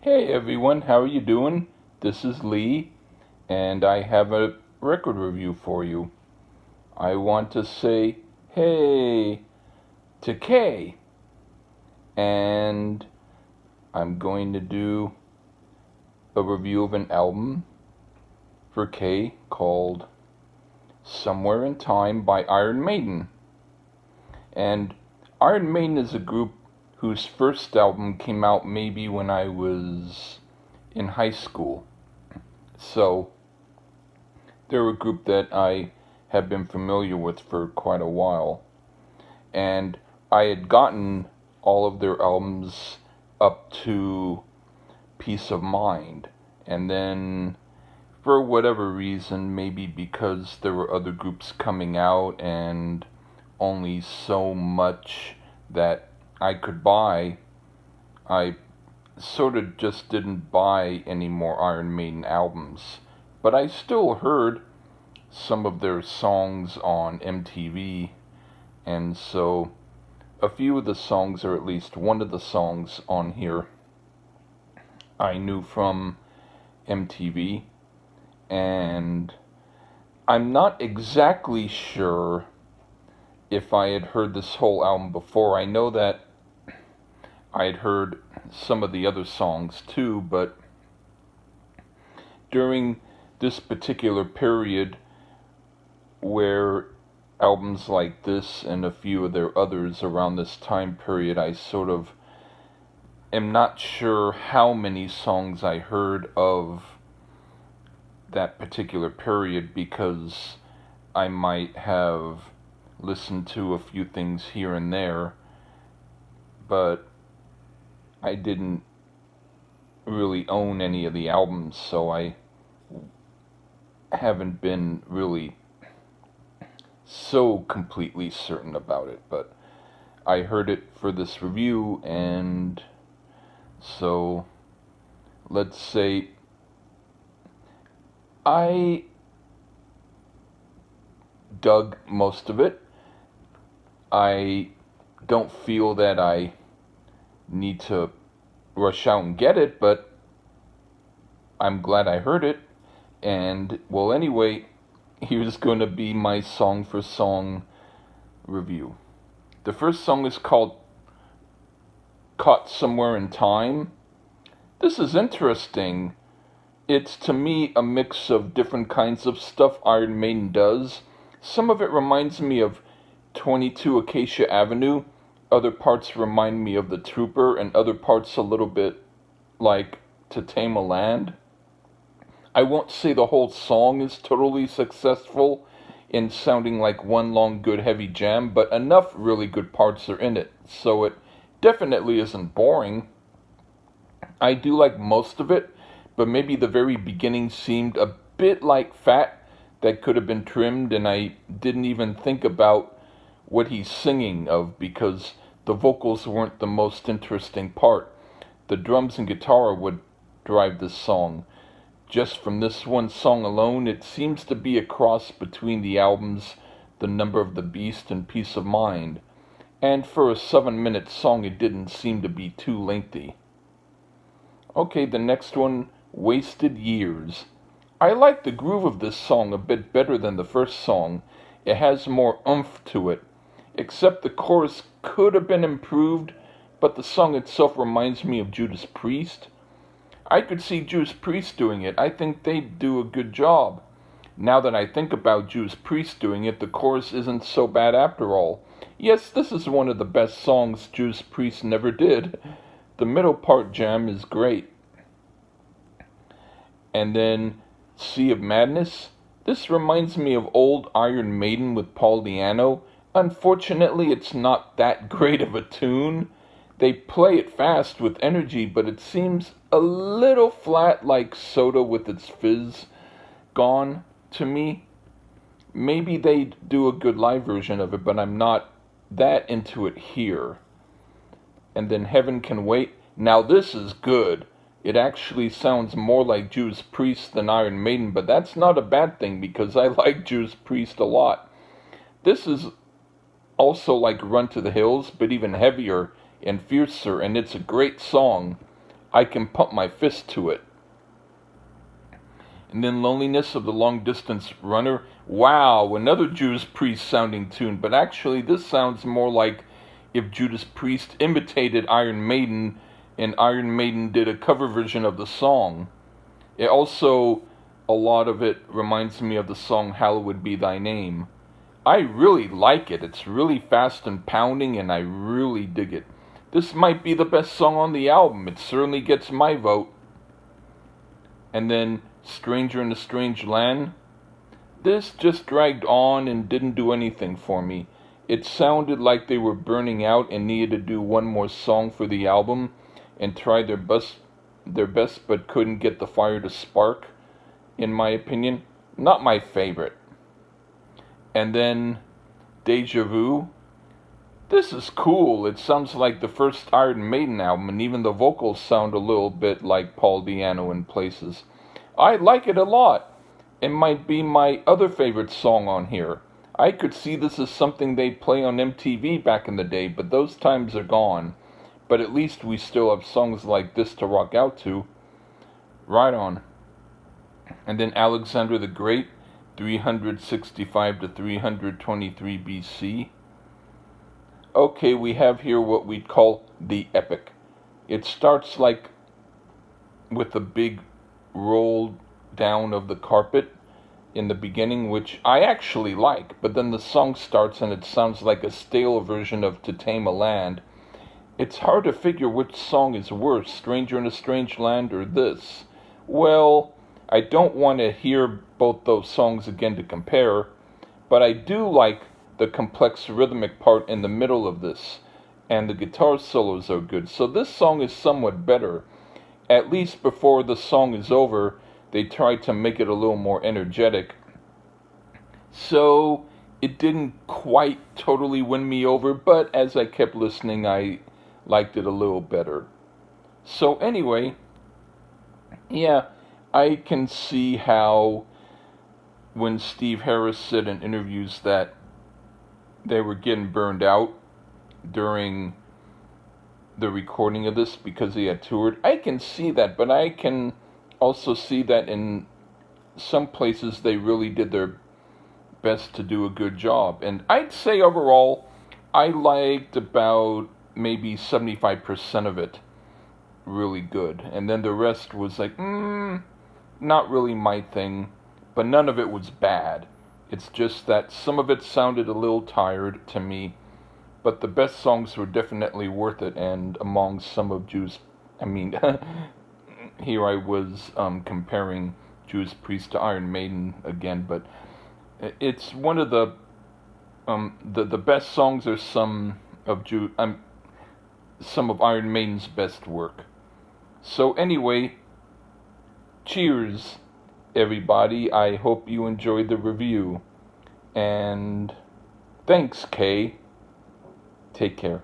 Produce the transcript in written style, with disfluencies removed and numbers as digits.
Hey everyone, how are you doing? This is Lee, and I have a record review for you. I want to say hey to Kay, and I'm going to do a review of an album for Kay called Somewhere in Time by Iron Maiden. And Iron Maiden is a group whose first album came out maybe when I was in high school. So they're a group that I have been familiar with for quite a while. And I had gotten all of their albums up to Peace of Mind. And then, for whatever reason, maybe because there were other groups coming out and only so much that I could buy, I sort of just didn't buy any more Iron Maiden albums. But I still heard some of their songs on MTV, and so a few of the songs, or at least one of the songs on here, I knew from MTV, and I'm not exactly sure if I had heard this whole album before. I know that I had heard some of the other songs too, but during this particular period where albums like this and a few of their others around this time period, I sort of am not sure how many songs I heard of that particular period, because I might have listened to a few things here and there, but I didn't really own any of the albums, so I haven't been really so completely certain about it. But I heard it for this review, and so let's say I dug most of it. I don't feel that I need to rush out and get it, but I'm glad I heard it. And, well, anyway, here's going to be my song for song review. The first song is called Caught Somewhere in Time. This is interesting. It's, to me, a mix of different kinds of stuff Iron Maiden does. Some of it reminds me of 22 Acacia Avenue. Other parts remind me of The Trooper, and other parts a little bit like To Tame a Land. I won't say the whole song is totally successful in sounding like one long good heavy jam, but enough really good parts are in it, so it definitely isn't boring. I do like most of it, but maybe the very beginning seemed a bit like fat that could have been trimmed, and I didn't even think about what he's singing of, because the vocals weren't the most interesting part. The drums and guitar would drive this song. Just from this one song alone, it seems to be a cross between the albums The Number of the Beast and Peace of Mind. And for a 7-minute song, it didn't seem to be too lengthy. Okay, the next one, Wasted Years. I like the groove of this song a bit better than the first song. It has more oomph to it. Except the chorus could have been improved, but the song itself reminds me of Judas Priest. I could see Judas Priest doing it. I think they'd do a good job. Now that I think about Judas Priest doing it, the chorus isn't so bad after all. Yes, this is one of the best songs Judas Priest never did. The middle part jam is great. And then Sea of Madness. This reminds me of old Iron Maiden with Paul Di'Anno. Unfortunately, it's not that great of a tune. They play it fast with energy, but it seems a little flat, like soda with its fizz gone to me. Maybe they'd do a good live version of it, but I'm not that into it here. And then Heaven Can Wait. Now this is good. It actually sounds more like Judas Priest than Iron Maiden, but that's not a bad thing, because I like Judas Priest a lot. This is also like Run to the Hills, but even heavier and fiercer, and it's a great song. I can pump my fist to it. And then Loneliness of the Long Distance Runner. Wow, another Judas Priest sounding tune. But actually, this sounds more like if Judas Priest imitated Iron Maiden and Iron Maiden did a cover version of the song. It also, a lot of it reminds me of the song Hallowed Be Thy Name. I really like it. It's really fast and pounding, and I really dig it. This might be the best song on the album. It certainly gets my vote. And then Stranger in a Strange Land. This just dragged on and didn't do anything for me. It sounded like they were burning out and needed to do one more song for the album and try their best but couldn't get the fire to spark, in my opinion. Not my favorite. And then Deja Vu. This is cool. It sounds like the first Iron Maiden album, and even the vocals sound a little bit like Paul Di'Anno in places. I like it a lot. It might be my other favorite song on here. I could see this as something they'd play on MTV back in the day, but those times are gone. But at least we still have songs like this to rock out to. Right on. And then Alexander the Great, 365 to 323 BC. Okay, we have here what we'd call the epic. It starts like with a big roll down of the carpet in the beginning, which I actually like, but then the song starts and it sounds like a stale version of To Tame a Land. It's hard to figure which song is worse, Stranger in a Strange Land or this. Well, I don't want to hear both those songs again to compare, but I do like the complex rhythmic part in the middle of this, and the guitar solos are good, so this song is somewhat better. At least before the song is over, they tried to make it a little more energetic. So it didn't quite totally win me over, but as I kept listening, I liked it a little better. So anyway, yeah, I can see how when Steve Harris said in interviews that they were getting burned out during the recording of this because he had toured. I can see that, but I can also see that in some places they really did their best to do a good job. And I'd say overall, I liked about maybe 75% of it really good. And then the rest was like, not really my thing, but none of it was bad. It's just that some of it sounded a little tired to me, but the best songs were definitely worth it, and among some of here I was comparing Judas Priest to Iron Maiden again, but it's one of the best songs are some of Iron Maiden's best work. So anyway, cheers, everybody. I hope you enjoyed the review, and thanks, Kay. Take care.